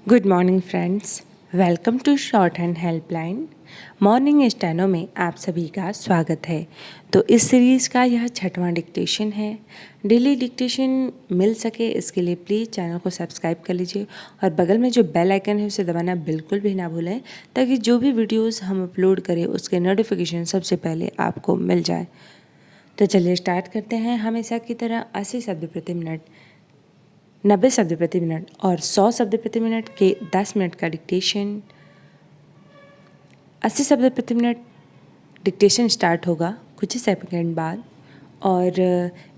Good morning friends, welcome to shorthand helpline. Morning steno में आप सभी का स्वागत है। तो इस सीरीज़ का यह 6वां डिक्टेशन है। डेली डिक्टेशन मिल सके इसके लिए प्लीज़ चैनल को सब्सक्राइब कर लीजिए और बगल में जो बेल आइकन है उसे दबाना बिल्कुल भी ना भूलें, ताकि जो भी वीडियोस हम अपलोड करें उसके नोटिफिकेशन सबसे पहले आपको मिल जाए। तो चलिए स्टार्ट करते हैं। हमेशा की तरह 80 शब्द प्रति मिनट, 90 शब्द प्रति मिनट और 100 शब्द प्रति मिनट के 10 मिनट का डिक्टेशन। 80 शब्द प्रति मिनट डिक्टेशन स्टार्ट होगा कुछ ही सेकंड बाद और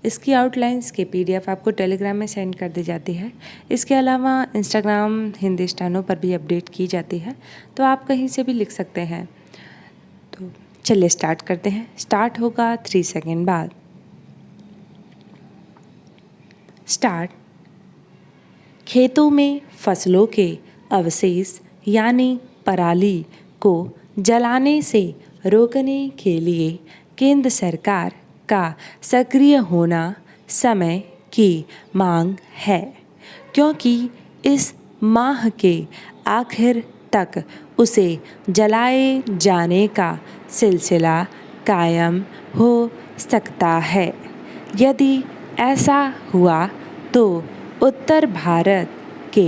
इसकी आउटलाइंस के PDF आपको टेलीग्राम में सेंड कर दी जाती है। इसके अलावा इंस्टाग्राम हिंदी स्टेनो पर भी अपडेट की जाती है, तो आप कहीं से भी लिख सकते हैं। तो चलिए स्टार्ट करते हैं। स्टार्ट होगा 3 सेकंड बाद। स्टार्ट। खेतों में फसलों के अवशेष यानी पराली को जलाने से रोकने के लिए केंद्र सरकार का सक्रिय होना समय की मांग है, क्योंकि इस माह के आखिर तक उसे जलाए जाने का सिलसिला कायम हो सकता है। यदि ऐसा हुआ तो उत्तर भारत के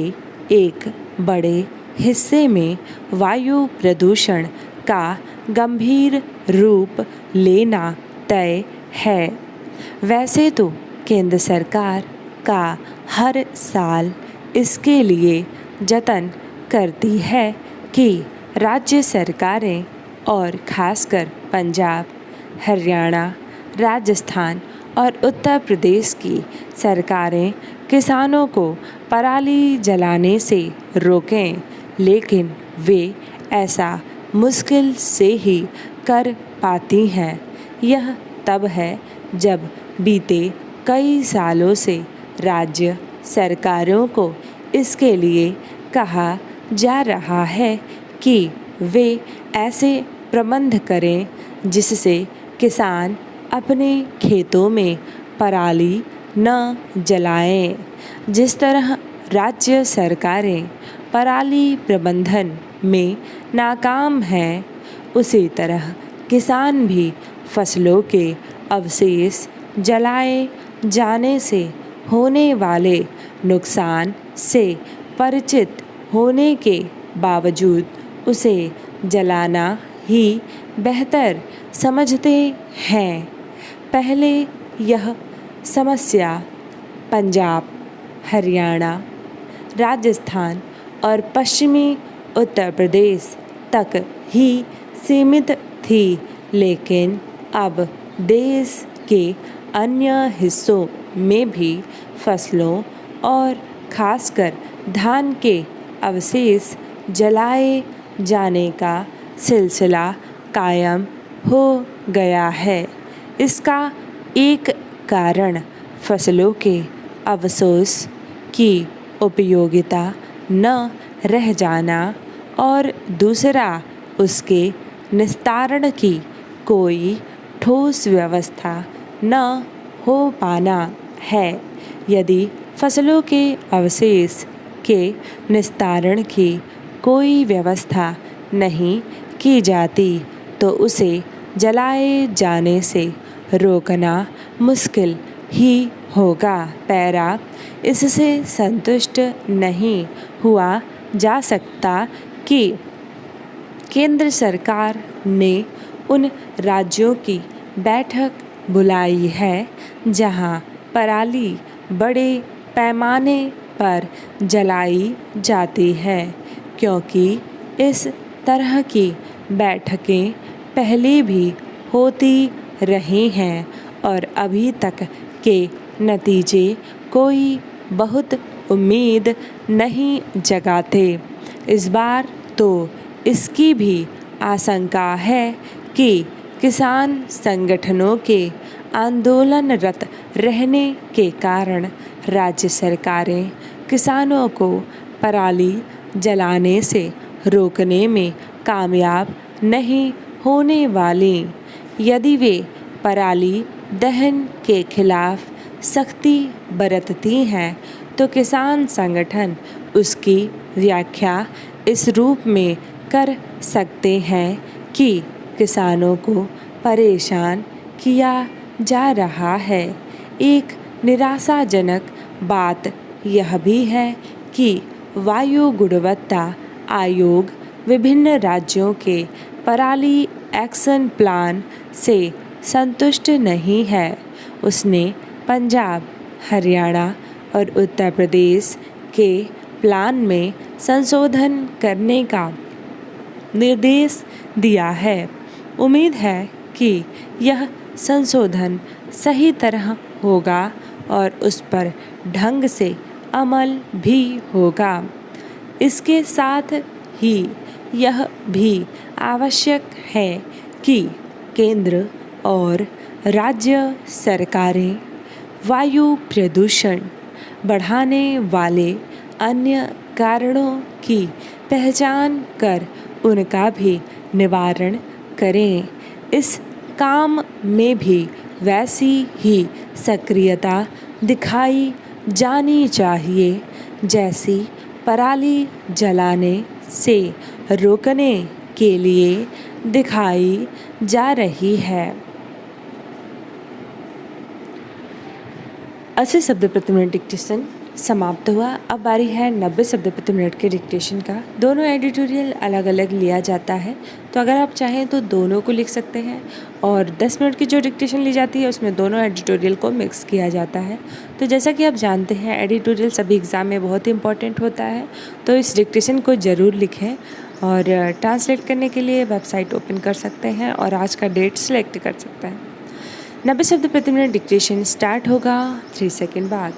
एक बड़े हिस्से में वायु प्रदूषण का गंभीर रूप लेना तय है। वैसे तो केंद्र सरकार का हर साल इसके लिए जतन करती है कि राज्य सरकारें और खासकर पंजाब, हरियाणा, राजस्थान और उत्तर प्रदेश की सरकारें किसानों को पराली जलाने से रोकें, लेकिन वे ऐसा मुश्किल से ही कर पाती हैं। यह तब है जब बीते कई सालों से राज्य सरकारों को इसके लिए कहा जा रहा है कि वे ऐसे प्रबंध करें जिससे किसान अपने खेतों में पराली न जलाएं। जिस तरह राज्य सरकारें पराली प्रबंधन में नाकाम हैं, उसी तरह किसान भी फसलों के अवशेष जलाए जाने से होने वाले नुकसान से परिचित होने के बावजूद उसे जलाना ही बेहतर समझते हैं। पहले यह समस्या पंजाब, हरियाणा, राजस्थान और पश्चिमी उत्तर प्रदेश तक ही सीमित थी, लेकिन अब देश के अन्य हिस्सों में भी फसलों और खासकर धान के अवशेष जलाए जाने का सिलसिला कायम हो गया है। इसका एक कारण फसलों के अवशेष की उपयोगिता न रह जाना और दूसरा उसके निस्तारण की कोई ठोस व्यवस्था न हो पाना है। यदि फसलों के अवशेष के निस्तारण की कोई व्यवस्था नहीं की जाती तो उसे जलाए जाने से रोकना मुश्किल ही होगा। पैरा इससे संतुष्ट नहीं हुआ जा सकता कि केंद्र सरकार ने उन राज्यों की बैठक बुलाई है जहां पराली बड़े पैमाने पर जलाई जाती है, क्योंकि इस तरह की बैठकें पहले भी होती रही हैं और अभी तक के नतीजे कोई बहुत उम्मीद नहीं जगाते। इस बार तो इसकी भी आशंका है कि किसान संगठनों के आंदोलनरत रहने के कारण राज्य सरकारें किसानों को पराली जलाने से रोकने में कामयाब नहीं होने वाली। यदि वे पराली दहन के खिलाफ सख्ती बरतती हैं तो किसान संगठन उसकी व्याख्या इस रूप में कर सकते हैं कि किसानों को परेशान किया जा रहा है। एक निराशाजनक बात यह भी है कि वायु गुणवत्ता आयोग विभिन्न राज्यों के पराली एक्शन प्लान से संतुष्ट नहीं है। उसने पंजाब, हरियाणा और उत्तर प्रदेश के प्लान में संशोधन करने का निर्देश दिया है। उम्मीद है कि यह संशोधन सही तरह होगा और उस पर ढंग से अमल भी होगा। इसके साथ ही यह भी आवश्यक है कि केंद्र और राज्य सरकारें वायु प्रदूषण बढ़ाने वाले अन्य कारणों की पहचान कर उनका भी निवारण करें। इस काम में भी वैसी ही सक्रियता दिखाई जानी चाहिए जैसी पराली जलाने से रोकने के लिए दिखाई जा रही है। 80 शब्द प्रति मिनट डिक्टेशन समाप्त हुआ। अब बारी है 90 शब्द प्रति मिनट के डिक्टेशन का। दोनों एडिटोरियल अलग अलग लिया जाता है, तो अगर आप चाहें तो दोनों को लिख सकते हैं और 10 मिनट की जो डिक्टेशन ली जाती है उसमें दोनों एडिटोरियल को मिक्स किया जाता है। तो जैसा कि आप जानते हैं एडिटोरियल सभी एग्ज़ाम में बहुत ही इंपॉर्टेंट होता है, तो इस डिक्टेशन को ज़रूर लिखें और ट्रांसलेट करने के लिए वेबसाइट ओपन कर सकते हैं और आज का डेट सेलेक्ट कर सकते हैं। 90 शब्द प्रति मिनट डिक्टेशन स्टार्ट होगा 3 सेकेंड बाद।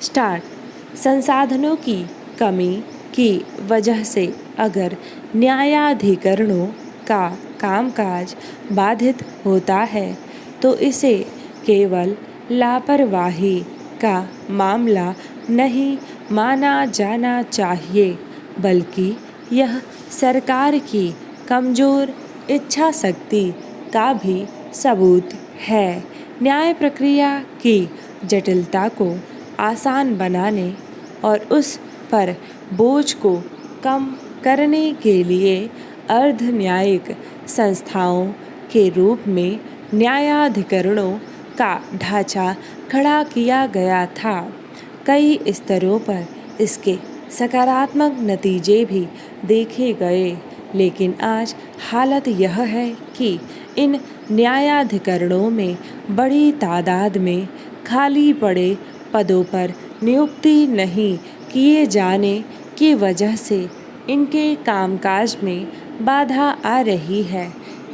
स्टार्ट। संसाधनों की कमी की वजह से अगर न्यायाधिकरणों का कामकाज बाधित होता है तो इसे केवल लापरवाही का मामला नहीं माना जाना चाहिए, बल्कि यह सरकार की कमज़ोर इच्छा शक्ति का भी सबूत है। न्याय प्रक्रिया की जटिलता को आसान बनाने और उस पर बोझ को कम करने के लिए अर्ध न्यायिक संस्थाओं के रूप में न्यायाधिकरणों का ढांचा खड़ा किया गया था। कई स्तरों पर इसके सकारात्मक नतीजे भी देखे गए, लेकिन आज हालत यह है कि इन न्यायाधिकरणों में बड़ी तादाद में खाली पड़े पदों पर नियुक्ति नहीं किए जाने की वजह से इनके कामकाज में बाधा आ रही है।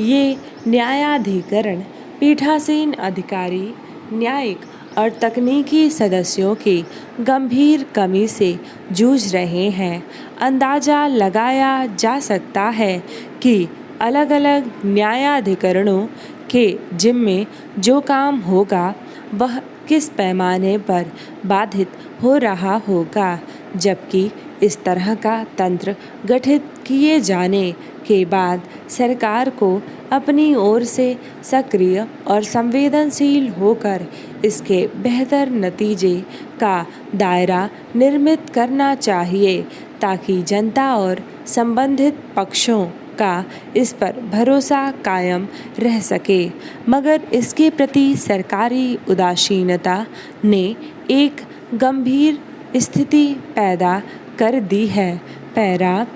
ये न्यायाधिकरण पीठासीन अधिकारी, न्यायिक और तकनीकी सदस्यों की गंभीर कमी से जूझ रहे हैं। अंदाज़ा लगाया जा सकता है कि अलग अलग न्यायाधिकरणों के जिम्मे जो काम होगा वह किस पैमाने पर बाधित हो रहा होगा, जबकि इस तरह का तंत्र गठित किए जाने के बाद सरकार को अपनी ओर से सक्रिय और संवेदनशील होकर इसके बेहतर नतीजे का दायरा निर्मित करना चाहिए, ताकि जनता और संबंधित पक्षों का इस पर भरोसा कायम रह सके। मगर इसके प्रति सरकारी उदासीनता ने एक गंभीर स्थिति पैदा कर दी है। पैरा,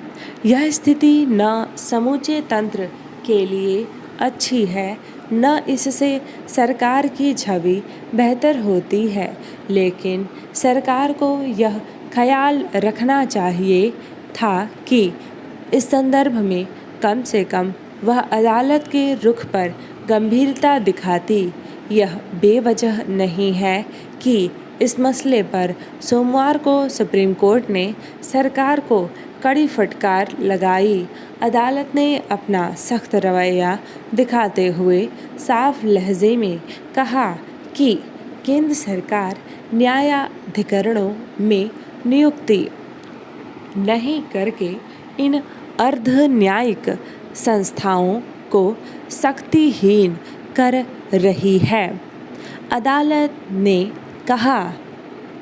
यह स्थिति न समूचे तंत्र के लिए अच्छी है, न इससे सरकार की छवि बेहतर होती है, लेकिन सरकार को यह ख्याल रखना चाहिए था कि इस संदर्भ में कम से कम वह अदालत के रुख पर गंभीरता दिखाती। यह बेवजह नहीं है कि इस मसले पर सोमवार को सुप्रीम कोर्ट ने सरकार को कड़ी फटकार लगाई। अदालत ने अपना सख्त रवैया दिखाते हुए साफ लहजे में कहा कि केंद्र सरकार न्यायाधिकरणों में नियुक्ति नहीं करके इन अर्ध न्यायिक संस्थाओं को शक्तिहीन कर रही है। अदालत ने कहा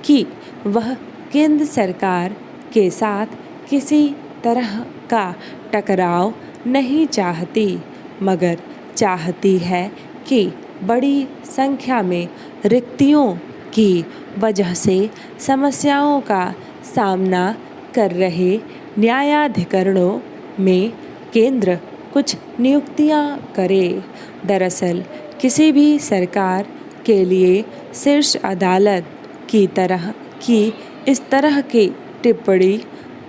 कि वह केंद्र सरकार के साथ किसी तरह का टकराव नहीं चाहती, मगर चाहती है कि बड़ी संख्या में रिक्तियों की वजह से समस्याओं का सामना कर रहे न्यायाधिकरणों में केंद्र कुछ नियुक्तियां करे। दरअसल किसी भी सरकार के लिए शीर्ष अदालत की इस तरह की टिप्पणी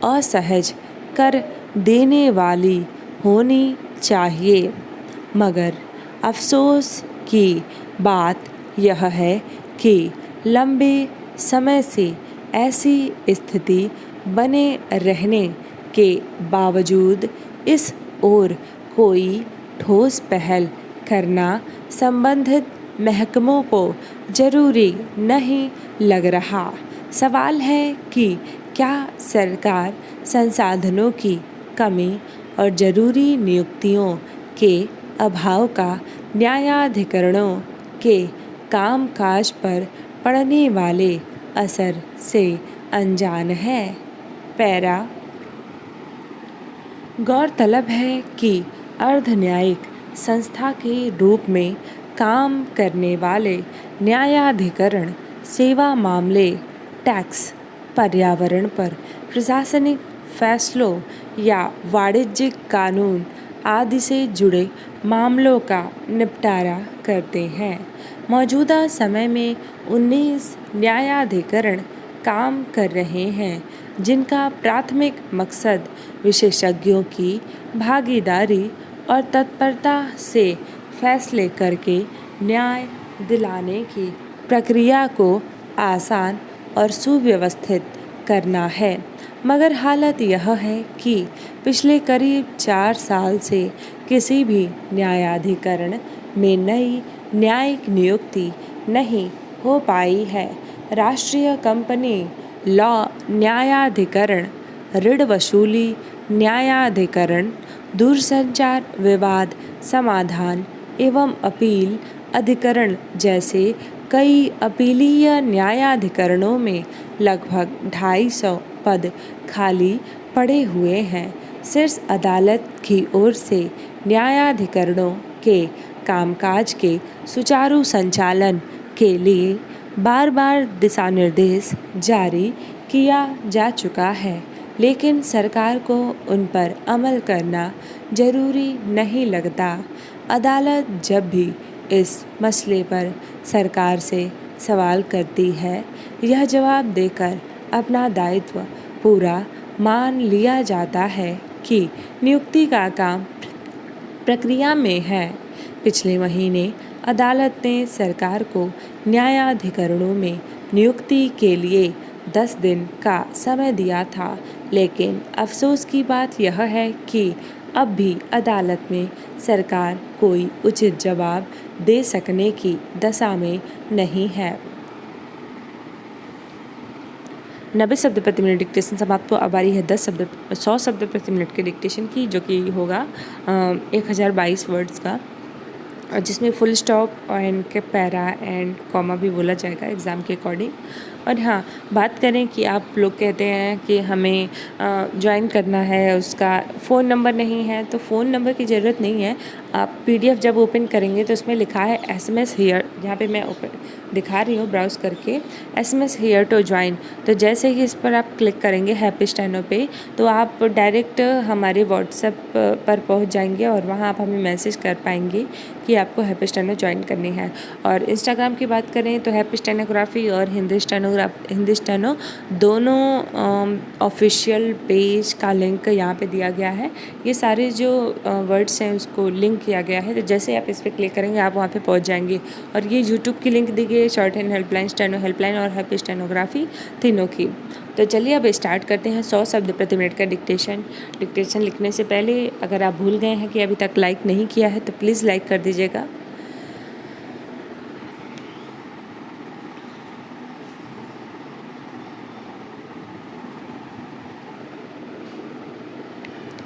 असहज कर देने वाली होनी चाहिए, मगर अफसोस की बात यह है कि लंबे समय से ऐसी स्थिति बने रहने के बावजूद इस ओर कोई ठोस पहल करना संबंधित महकमों को जरूरी नहीं लग रहा। सवाल है कि क्या सरकार संसाधनों की कमी और जरूरी नियुक्तियों के अभाव का न्यायाधिकरणों के कामकाज पर पड़ने वाले असर से अनजान है। पैरा गौरतलब है कि अर्धन्यायिक संस्था के रूप में काम करने वाले न्यायाधिकरण सेवा मामले, टैक्स, पर्यावरण पर प्रशासनिक फैसलों या वाणिज्यिक कानून आदि से जुड़े मामलों का निपटारा करते हैं। मौजूदा समय में 19 न्यायाधिकरण काम कर रहे हैं, जिनका प्राथमिक मकसद विशेषज्ञों की भागीदारी और तत्परता से फैसले करके न्याय दिलाने की प्रक्रिया को आसान और सुव्यवस्थित करना है। मगर हालत यह है कि पिछले करीब 4 साल से किसी भी न्यायाधिकरण में नई न्यायिक नियुक्ति नहीं हो पाई है। राष्ट्रीय कंपनी लॉ न्यायाधिकरण, ऋण वसूली न्यायाधिकरण, दूरसंचार विवाद समाधान एवं अपील अधिकरण जैसे कई अपीलीय न्यायाधिकरणों में लगभग 250 पद खाली पड़े हुए हैं। शीर्ष अदालत की ओर से न्यायाधिकरणों के कामकाज के सुचारू संचालन के लिए बार बार दिशा निर्देश जारी किया जा चुका है, लेकिन सरकार को उन पर अमल करना जरूरी नहीं लगता। अदालत जब भी इस मसले पर सरकार से सवाल करती है, यह जवाब देकर अपना दायित्व पूरा मान लिया जाता है कि नियुक्ति का काम प्रक्रिया में है। पिछले महीने अदालत ने सरकार को न्यायाधिकरणों में नियुक्ति के लिए 10 दिन का समय दिया था, लेकिन अफसोस की बात यह है कि अब भी अदालत में सरकार कोई उचित जवाब दे सकने की दशा में नहीं है। 90 शब्द प्रति मिनट डिक्टेशन समाप्त। अब बारी है 100 शब्द प्रति मिनट के डिक्टेशन की, जो कि होगा 1022 वर्ड्स का, जिसमें फुल स्टॉप एंड के पैरा एंड कॉमा भी बोला जाएगा एग्ज़ाम के अकॉर्डिंग। और हाँ, बात करें कि आप लोग कहते हैं कि हमें ज्वाइन करना है, उसका फ़ोन नंबर नहीं है, तो फ़ोन नंबर की ज़रूरत नहीं है। आप PDF जब ओपन करेंगे तो उसमें लिखा है SMS हियर, जहाँ पे मैं ओपन दिखा रही हूँ ब्राउज़ करके, SMS हियर टू ज्वाइन। तो जैसे ही इस पर आप क्लिक करेंगे हैप्पी स्टेनो पे, तो आप डायरेक्ट हमारे व्हाट्सएप पर पहुँच जाएंगे और वहाँ आप हमें मैसेज कर पाएंगे कि आपको हैप्पी स्टेनो ज्वाइन करनी है। और इंस्टाग्राम की बात करें तो हैप्पी स्टेनोग्राफी और हिंदी स्टेनो दोनों ऑफिशियल पेज का लिंक यहाँ पे दिया गया है। ये सारे जो वर्ड्स हैं उसको लिंक किया गया है, तो जैसे आप इस पर क्लिक करेंगे आप वहाँ पे पहुँच जाएंगे। और ये यूट्यूब की लिंक दी गई है, short hand helpline, steno helpline और हैप्पी स्टेनोग्राफी तीनों की। तो चलिए अब स्टार्ट करते हैं 100 शब्द प्रति मिनट का डिक्टेशन लिखने से पहले अगर आप भूल गए हैं कि अभी तक लाइक नहीं किया है तो प्लीज़ लाइक कर दीजिएगा।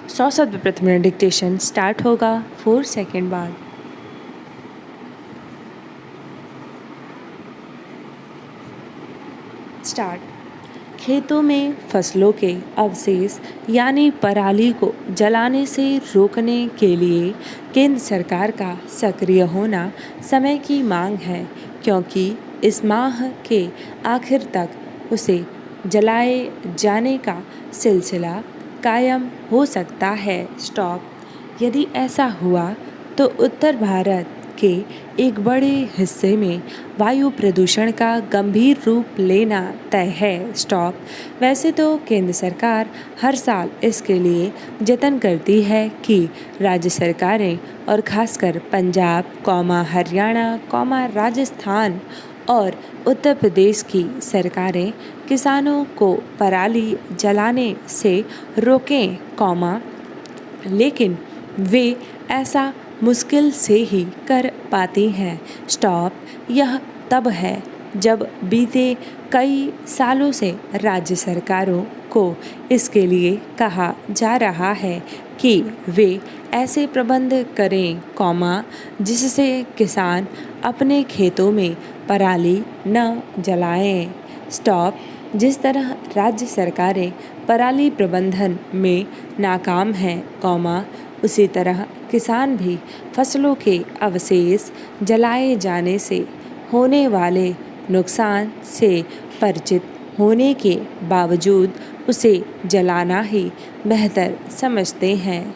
सौ शब्द प्रति मिनट डिक्टेशन स्टार्ट होगा 4 सेकेंड बाद। स्टार्ट। खेतों में फसलों के अवशेष यानी पराली को जलाने से रोकने के लिए केंद्र सरकार का सक्रिय होना समय की मांग है, क्योंकि इस माह के आखिर तक उसे जलाए जाने का सिलसिला कायम हो सकता है। स्टॉप। यदि ऐसा हुआ तो उत्तर भारत के एक बड़े हिस्से में वायु प्रदूषण का गंभीर रूप लेना तय है। स्टॉप। वैसे तो केंद्र सरकार हर साल इसके लिए जतन करती है कि राज्य सरकारें और खासकर पंजाब, हरियाणा, राजस्थान और उत्तर प्रदेश की सरकारें किसानों को पराली जलाने से रोकें, लेकिन वे ऐसा मुश्किल से ही कर पाती हैं। स्टॉप। यह तब है जब बीते कई सालों से राज्य सरकारों को इसके लिए कहा जा रहा है कि वे ऐसे प्रबंध करें, जिससे किसान अपने खेतों में पराली न जलाएं। स्टॉप। जिस तरह राज्य सरकारें पराली प्रबंधन में नाकाम हैं, उसी तरह किसान भी फसलों के अवशेष जलाए जाने से होने वाले नुकसान से परिचित होने के बावजूद उसे जलाना ही बेहतर समझते हैं।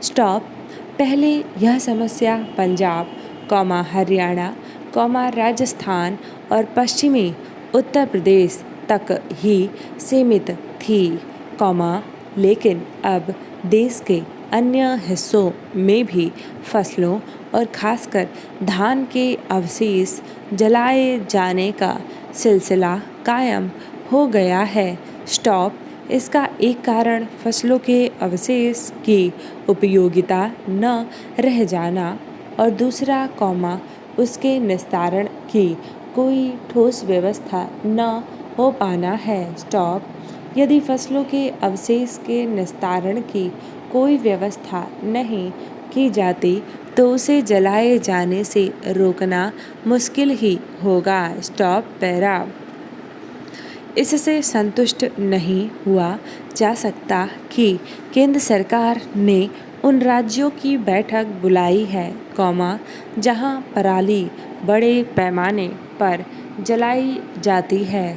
स्टॉप। पहले यह समस्या पंजाब, हरियाणा, राजस्थान और पश्चिमी उत्तर प्रदेश तक ही सीमित थी, लेकिन अब देश के अन्य हिस्सों में भी फसलों और खासकर धान के अवशेष जलाए जाने का सिलसिला कायम हो गया है। स्टॉप। इसका एक कारण फसलों के अवशेष की उपयोगिता न रह जाना और दूसरा, उसके निस्तारण की कोई ठोस व्यवस्था न हो पाना है। स्टॉप। यदि फसलों के अवशेष के निस्तारण की कोई व्यवस्था नहीं की जाती तो उसे जलाए जाने से रोकना मुश्किल ही होगा। Stop para. इससे संतुष्ट नहीं हुआ जा सकता कि केंद्र सरकार ने उन राज्यों की बैठक बुलाई है, जहां पराली बड़े पैमाने पर जलाई जाती है,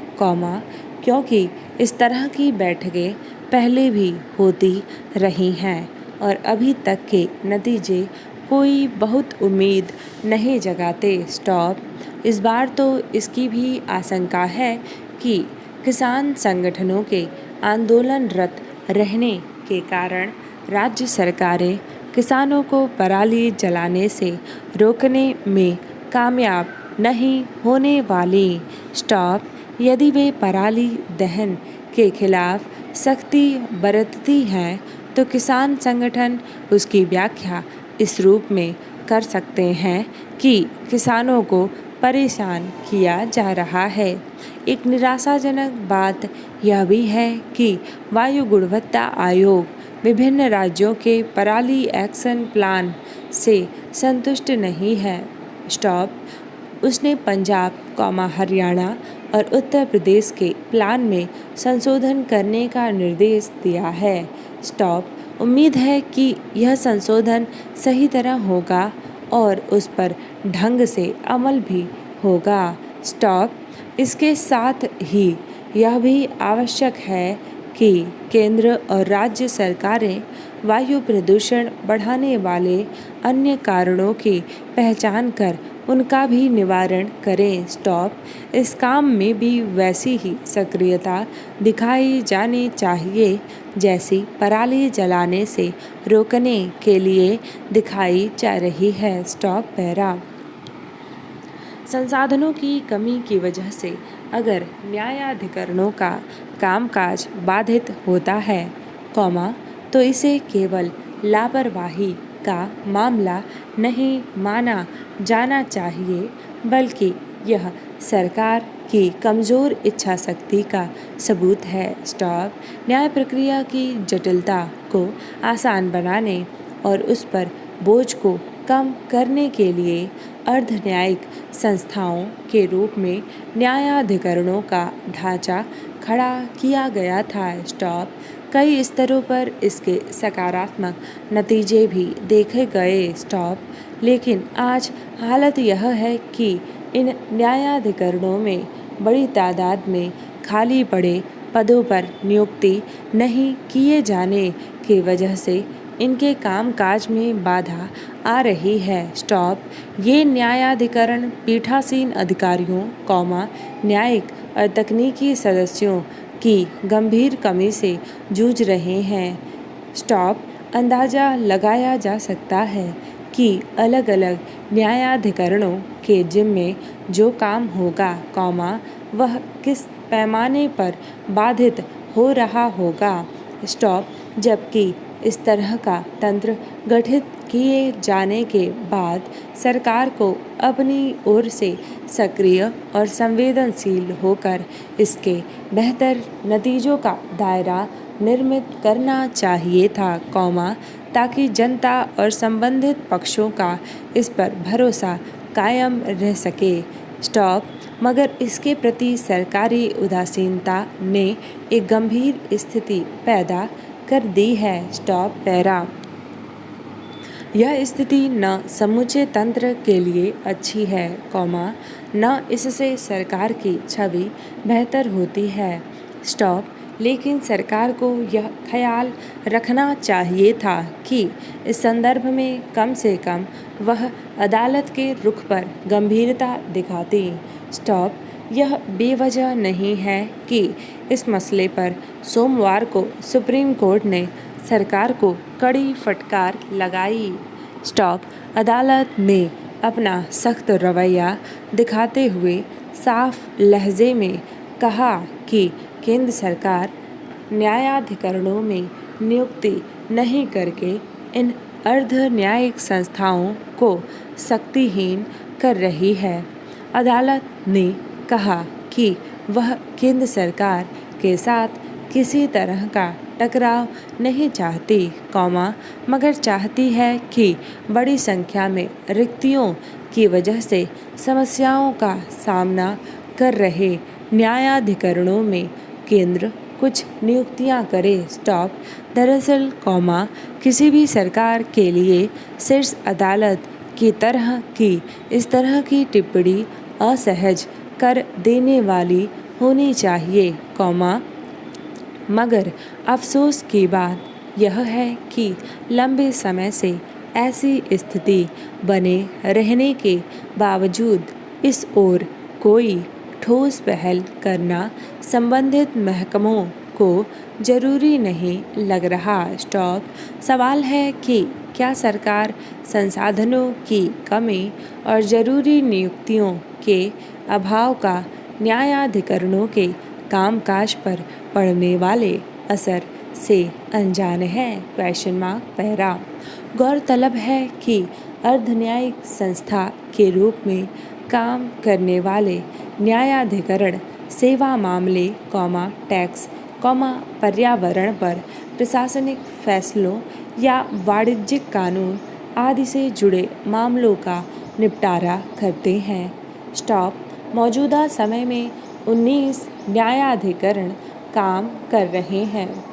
क्योंकि इस तरह की बैठकें पहले भी होती रही हैं और अभी तक के नतीजे कोई बहुत उम्मीद नहीं जगाते। स्टॉप। इस बार तो इसकी भी आशंका है कि किसान संगठनों के आंदोलनरत रहने के कारण राज्य सरकारें किसानों को पराली जलाने से रोकने में कामयाब नहीं होने वाली। स्टॉप। यदि वे पराली दहन के खिलाफ सख्ती बरतती हैं तो किसान संगठन उसकी व्याख्या इस रूप में कर सकते हैं कि किसानों को परेशान किया जा रहा है। एक निराशाजनक बात यह भी है कि वायु गुणवत्ता आयोग विभिन्न राज्यों के पराली एक्शन प्लान से संतुष्ट नहीं है। स्टॉप। उसने पंजाब, हरियाणा और उत्तर प्रदेश के प्लान में संशोधन करने का निर्देश दिया है। स्टॉप। उम्मीद है कि यह संशोधन सही तरह होगा और उस पर ढंग से अमल भी होगा। स्टॉप। इसके साथ ही यह भी आवश्यक है कि केंद्र और राज्य सरकारें वायु प्रदूषण बढ़ाने वाले अन्य कारणों की पहचान कर उनका भी निवारण करें। स्टॉप। इस काम में भी वैसी ही सक्रियता दिखाई जानी चाहिए जैसी पराली जलाने से रोकने के लिए दिखाई जा रही है। Stop para. संसाधनों की कमी की वजह से अगर न्यायाधिकरणों का कामकाज बाधित होता है, तो इसे केवल लापरवाही का मामला नहीं माना जाना चाहिए, बल्कि यह सरकार की कमज़ोर इच्छा शक्ति का सबूत है। स्टॉप। न्याय प्रक्रिया की जटिलता को आसान बनाने और उस पर बोझ को कम करने के लिए अर्ध न्यायिक संस्थाओं के रूप में न्यायाधिकरणों का ढांचा खड़ा किया गया था। स्टॉप। कई स्तरों पर इसके सकारात्मक नतीजे भी देखे गए। स्टॉप। लेकिन आज हालत यह है कि इन न्यायाधिकरणों में बड़ी तादाद में खाली पड़े पदों पर नियुक्ति नहीं किए जाने की वजह से इनके कामकाज में बाधा आ रही है। स्टॉप। ये न्यायाधिकरण पीठासीन अधिकारियों, न्यायिक और तकनीकी सदस्यों की गंभीर कमी से जूझ रहे हैं। स्टॉप। अंदाज़ा लगाया जा सकता है कि अलग अलग न्यायाधिकरणों के जिम्मे जो काम होगा, वह किस पैमाने पर बाधित हो रहा होगा। स्टॉप। जबकि इस तरह का तंत्र गठित किए जाने के बाद सरकार को अपनी ओर से सक्रिय और संवेदनशील होकर इसके बेहतर नतीजों का दायरा निर्मित करना चाहिए था, ताकि जनता और संबंधित पक्षों का इस पर भरोसा कायम रह सके। स्टॉप। मगर इसके प्रति सरकारी उदासीनता ने एक गंभीर स्थिति पैदा कर दी है। स्टॉप। पैरा। यह स्थिति न समूचे तंत्र के लिए अच्छी है, न इससे सरकार की छवि बेहतर होती है। स्टॉप। लेकिन सरकार को यह ख्याल रखना चाहिए था कि इस संदर्भ में कम से कम वह अदालत के रुख पर गंभीरता दिखाती। स्टॉप। यह बेवजह नहीं है कि इस मसले पर सोमवार को सुप्रीम कोर्ट ने सरकार को कड़ी फटकार लगाई। स्टॉप। अदालत ने अपना सख्त रवैया दिखाते हुए साफ लहजे में कहा कि केंद्र सरकार न्यायाधिकरणों में नियुक्ति नहीं करके इन अर्ध न्यायिक संस्थाओं को शक्तिहीन कर रही है। अदालत ने कहा कि वह केंद्र सरकार के साथ किसी तरह का टकराव नहीं चाहती, मगर चाहती है कि बड़ी संख्या में रिक्तियों की वजह से समस्याओं का सामना कर रहे न्यायाधिकरणों में केंद्र कुछ नियुक्तियां करे। स्टॉप। दरअसल, किसी भी सरकार के लिए शीर्ष अदालत की तरह की इस तरह की टिप्पणी असहज कर देने वाली होनी चाहिए, मगर अफसोस की बात यह है कि लंबे समय से ऐसी स्थिति बने रहने के बावजूद इस ओर कोई ठोस पहल करना संबंधित महकमों को जरूरी नहीं लग रहा। स्टॉप। सवाल है कि क्या सरकार संसाधनों की कमी और जरूरी नियुक्तियों के अभाव का न्यायाधिकरणों के कामकाज पर पड़ने वाले असर से अनजान है? पैरा। गौरतलब है कि अर्धन्यायिक संस्था के रूप में काम करने वाले न्यायाधिकरण सेवा मामले, टैक्स, पर्यावरण पर प्रशासनिक फैसलों या वाणिज्यिक कानून आदि से जुड़े मामलों का निपटारा करते हैं। स्टॉप। मौजूदा समय में 19 न्यायाधिकरण काम कर रहे हैं,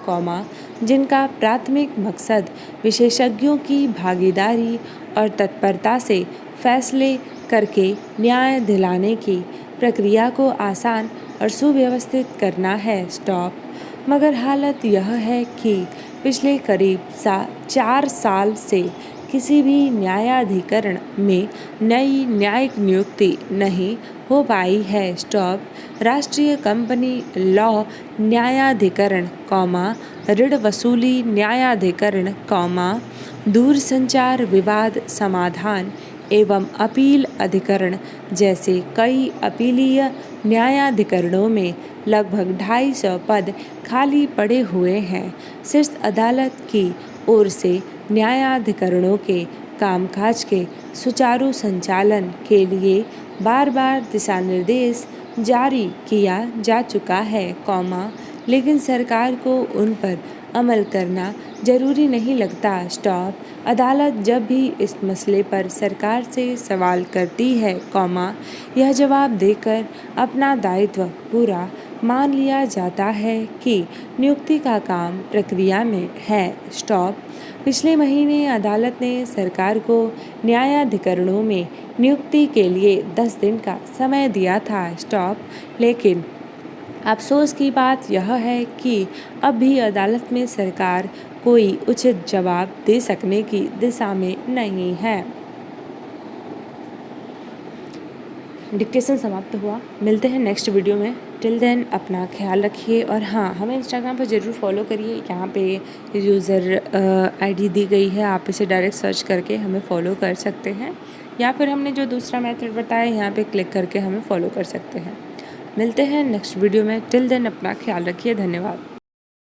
जिनका प्राथमिक मकसद विशेषज्ञों की भागीदारी और तत्परता से फैसले करके न्याय दिलाने की प्रक्रिया को आसान और सुव्यवस्थित करना है। स्टॉप। मगर हालत यह है कि पिछले करीब 4 साल से किसी भी न्यायाधिकरण में नई न्यायिक नियुक्ति नहीं हो पाई है। स्टॉप। राष्ट्रीय कंपनी लॉ न्यायाधिकरण, ऋण वसूली न्यायाधिकरण, दूरसंचार विवाद समाधान एवं अपील अधिकरण जैसे कई अपीलीय न्यायाधिकरणों में लगभग 250 पद खाली पड़े हुए हैं। शीर्ष अदालत की ओर से न्यायाधिकरणों के कामकाज के सुचारू संचालन के लिए बार बार दिशा निर्देश जारी किया जा चुका है, लेकिन सरकार को उन पर अमल करना जरूरी नहीं लगता। स्टॉप। अदालत जब भी इस मसले पर सरकार से सवाल करती है, यह जवाब देकर अपना दायित्व पूरा मान लिया जाता है कि नियुक्ति का काम प्रक्रिया में है। स्टॉप। पिछले महीने अदालत ने सरकार को न्यायाधिकरणों में नियुक्ति के लिए 10 दिन का समय दिया था। स्टॉप। लेकिन अफसोस की बात यह है कि अब भी अदालत में सरकार कोई उचित जवाब दे सकने की दिशा में नहीं है। डिक्टेशन समाप्त हुआ। मिलते हैं नेक्स्ट वीडियो में। टिल देन अपना ख्याल रखिए और हाँ, हमें इंस्टाग्राम पर ज़रूर फॉलो करिए। यहाँ पे यूज़र आईडी दी गई है, आप इसे डायरेक्ट सर्च करके हमें फॉलो कर सकते हैं, या फिर हमने जो दूसरा मेथड बताया यहाँ पे क्लिक करके हमें फॉलो कर सकते हैं। मिलते हैं नेक्स्ट वीडियो में। टिल देन अपना ख्याल रखिए। धन्यवाद।